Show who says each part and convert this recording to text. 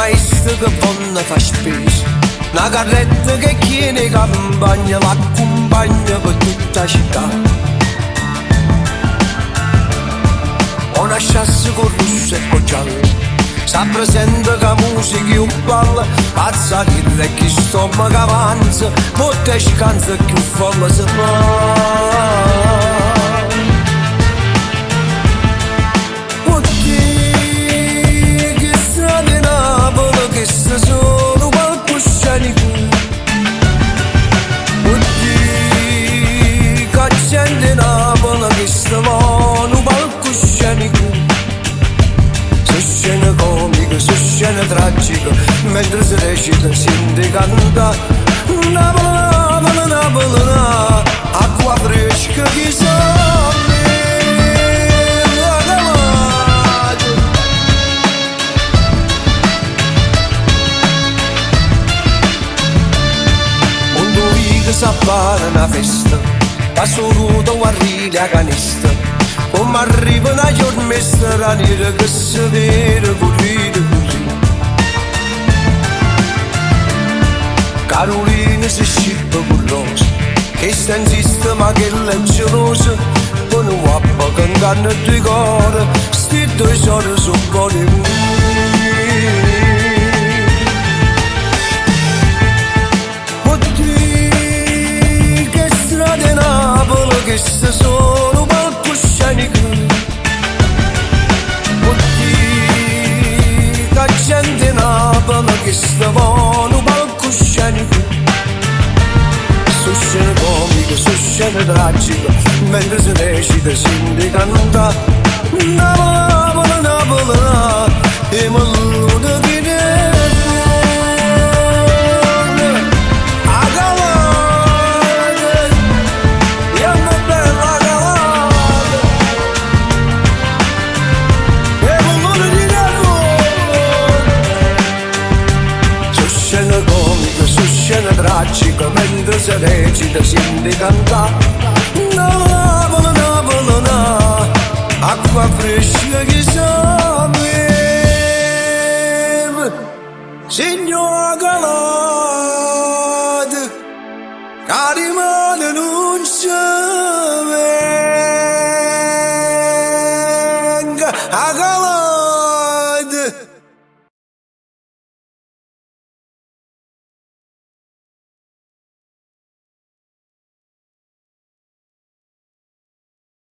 Speaker 1: maestro che vonna fa spesa, una carretta che chiede campagna, l'accompagna per tutta la città. Una chassi con rosso e con giallo, sa presente che musica io balla, pazza che chi stomaco avanza, molte scanze più folle si fa. Sono palcoscenico, oddio, che gente Napoli che stavano palcoscenico. Se scena comica, se scena tragica, mentre si recita si canta Napoli, Napoli, Napoli, acqua fresca che sa. S'appare una festa, passo ruto a ride a canista, come arriva una giornata straniera che si vede così. Carolina si scippa con rosa, che sta in sistema che è gelosa, con un guappo che inganna due cuore, sti due soldi sono buoni. Che se sono palcoscenico, oddio, che gente Napoli che stavano palcoscenico. Su scena comica, su scena tragica, mentre si recita si canta Napoli, Napoli, e malluta che ne tragica, mentre si recita si canta Napoli, Napoli, acqua fresca che sa beve, signora Calà.